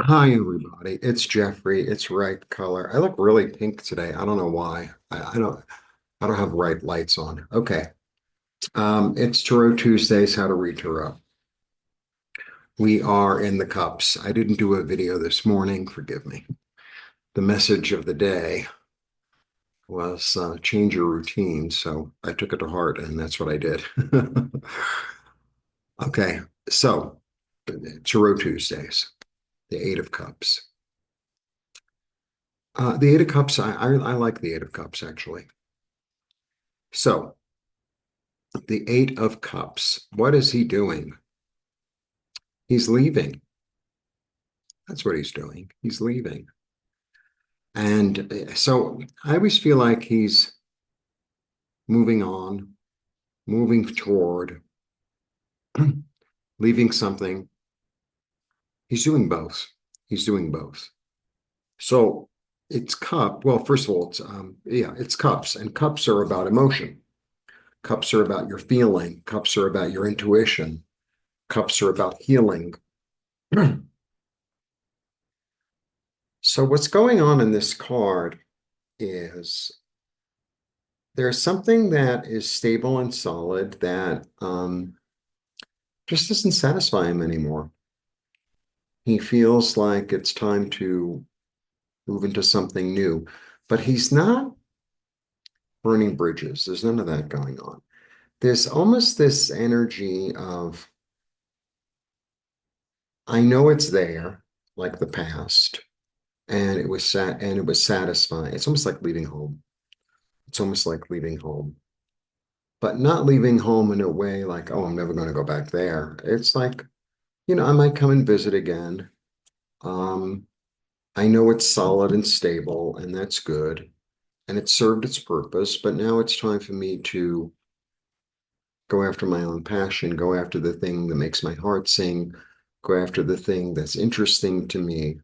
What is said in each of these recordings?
Hi, everybody. It's Jeffrey. It's right color. I look really pink today. I don't know why. I don't have right lights on. Okay. It's Tarot Tuesdays, how to read tarot. We are in the cups. I didn't do a video this morning. Forgive me. The message of the day was change your routine. So I took it to heart and that's what I did. Okay. So Tarot Tuesdays, the Eight of Cups. The Eight of Cups, I like the Eight of Cups actually. So the Eight of Cups. What is he doing? He's leaving. That's what he's doing. He's leaving. And so I always feel like he's moving on, moving toward, leaving something. He's doing both. He's doing both. So it's cup. Well, first of all, it's cups, and cups are about emotion. Cups are about your feeling. Cups are about your intuition. Cups are about healing. So what's going on in this card is there's something that is stable and solid that just doesn't satisfy him anymore. He feels like it's time to move into something new, but he's not burning bridges. There's none of that going on. There's almost this energy of, I know it's there, like the past, and it was satisfying. It's almost like leaving home. It's almost like leaving home, but not leaving home in a way like, oh, I'm never going to go back there. It's like, I might come and visit again. Um, I know it's solid and stable, and that's good. And it served its purpose, but now it's time for me to go after my own passion, go after the thing that makes my heart sing, go after the thing that's interesting to me.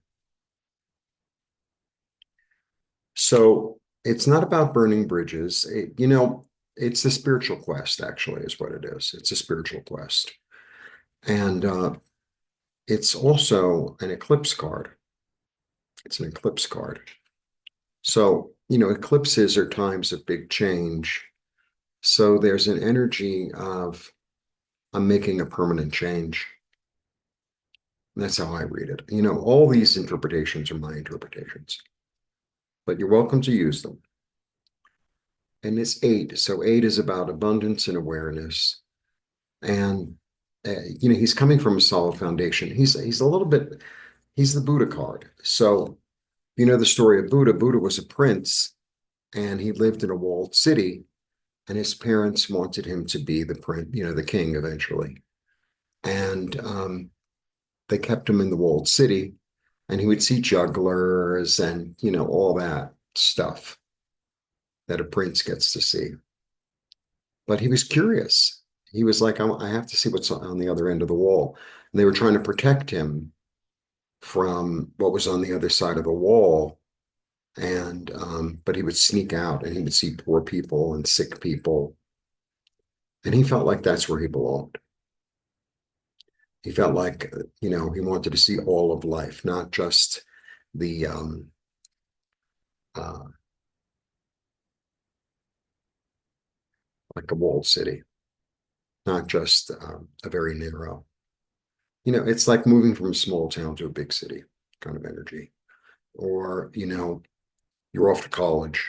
So it's not about burning bridges. It's a spiritual quest, actually, is what it is. It's a spiritual quest. And it's also an eclipse card. It's an eclipse card. So, eclipses are times of big change. So there's an energy of I'm making a permanent change. And that's how I read it. All these interpretations are my interpretations, but you're welcome to use them. And it's eight. So eight is about abundance and awareness. And he's coming from a solid foundation. He's a little bit, he's the Buddha card. So the story of Buddha. Buddha was a prince and he lived in a walled city, and his parents wanted him to be the prince, the king eventually. And they kept him in the walled city, and he would see jugglers and all that stuff that a prince gets to see. But he was curious. He was like, I have to see what's on the other end of the wall. And they were trying to protect him from what was on the other side of the wall. And but he would sneak out and he would see poor people and sick people. And he felt like that's where he belonged. He felt like, he wanted to see all of life, not just the uh, like a walled city, not just a very narrow. It's like moving from a small town to a big city kind of energy. Or, you're off to college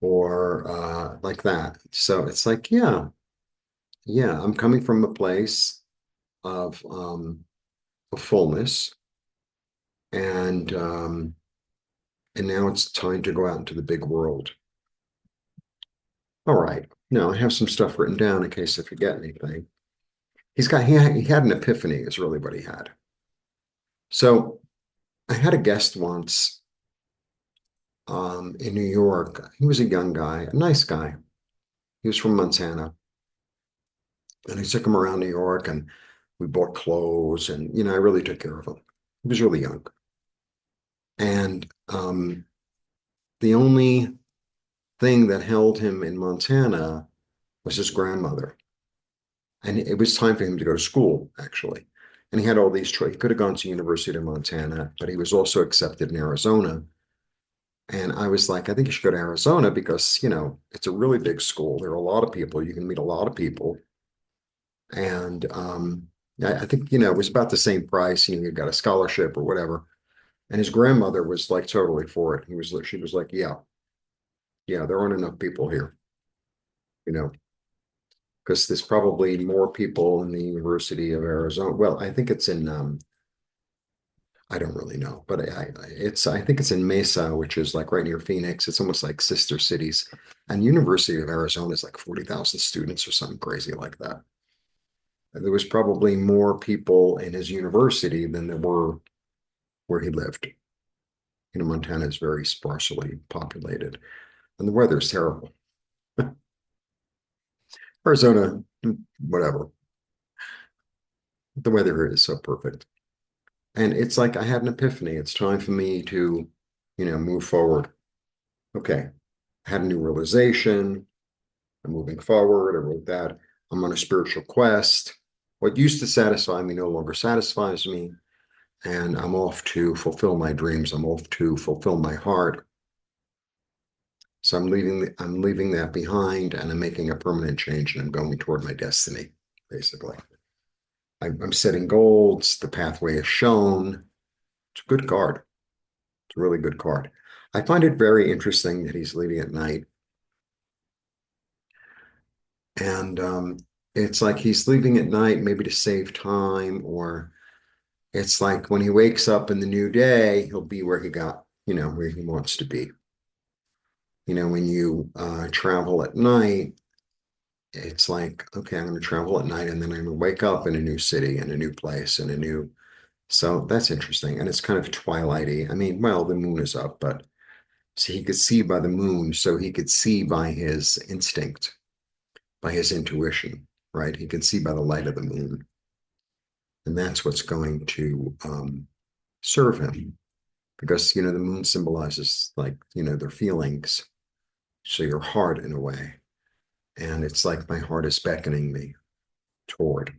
or like that. So it's like, yeah, yeah, I'm coming from a place of fullness and and now it's time to go out into the big world. All right. Now I have some stuff written down in case I forget anything. He had an epiphany is really what he had. So I had a guest once in New York. He was a young guy, a nice guy. He was from Montana. And I took him around New York and we bought clothes and, I really took care of him. He was really young. And the only thing that held him in Montana was his grandmother. And it was time for him to go to school, actually. And he had all these choices. He could have gone to University of Montana, but he was also accepted in Arizona. And I was like, I think you should go to Arizona because, it's a really big school. There are a lot of people. You can meet a lot of people. And I think, it was about the same price. You got a scholarship or whatever. And his grandmother was like totally for it. She was like, yeah, yeah, there aren't enough people here, you know, because there's probably more people in the University of Arizona. Well, I think it's in, I don't really know, but I think it's in Mesa, which is like right near Phoenix. It's almost like sister cities. And University of Arizona is like 40,000 students or something crazy like that. And there was probably more people in his university than there were where he lived. Montana is very sparsely populated, and the weather is terrible. Arizona, whatever. The weather here is so perfect. And it's like I had an epiphany. It's time for me to, move forward. Okay. I had a new realization. I'm moving forward. I wrote that. I'm on a spiritual quest. What used to satisfy me no longer satisfies me. And I'm off to fulfill my dreams. I'm off to fulfill my heart. So I'm leaving that behind and I'm making a permanent change and I'm going toward my destiny, basically. I'm setting goals. The pathway is shown. It's a good card. It's a really good card. I find it very interesting that he's leaving at night. And it's like he's leaving at night, maybe to save time, or it's like when he wakes up in the new day, he'll be where he got, where he wants to be. When you travel at night, it's like, okay, I'm going to travel at night and then I'm going to wake up in a new city and a new place and a new. So that's interesting. And it's kind of twilighty. I mean, well, the moon is up, but so he could see by the moon, so he could see by his instinct, by his intuition, right? He can see by the light of the moon. And that's what's going to serve him because, the moon symbolizes like, their feelings. So your heart in a way. And it's like my heart is beckoning me toward.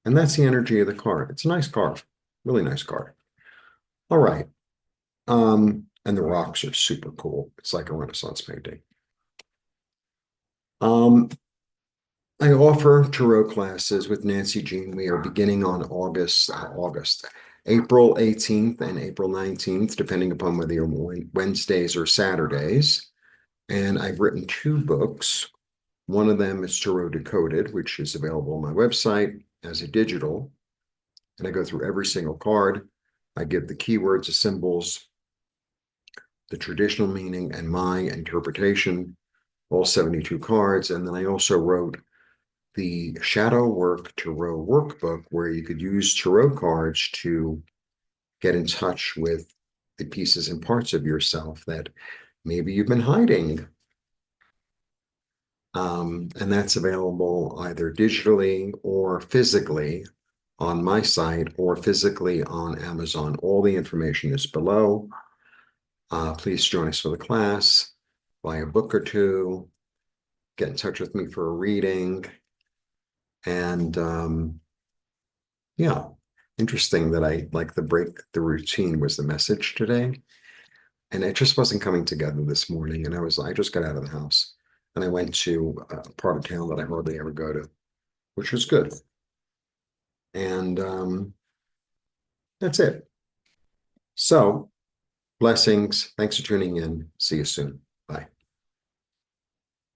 And that's the energy of the card. It's a nice card, really nice card. All right. And the rocks are super cool. It's like a Renaissance painting. Um, I offer tarot classes with Nancy Jean. We are beginning on April 18th and April 19th, depending upon whether you're Wednesdays or Saturdays. And I've written two books. One of them is Tarot Decoded, which is available on my website as a digital. And I go through every single card. I give the keywords, the symbols, the traditional meaning, and my interpretation, all 72 cards. And then I also wrote the Shadow Work Tarot Workbook, where you could use tarot cards to get in touch with the pieces and parts of yourself that maybe you've been hiding. And that's available either digitally or physically on my site or physically on Amazon. All the information is below. Please join us for the class, buy a book or two, get in touch with me for a reading. And yeah, interesting that I like the break, the routine was the message today. And it just wasn't coming together this morning. And I just got out of the house and I went to a part of town that I hardly ever go to, which was good. And that's it. So blessings. Thanks for tuning in. See you soon.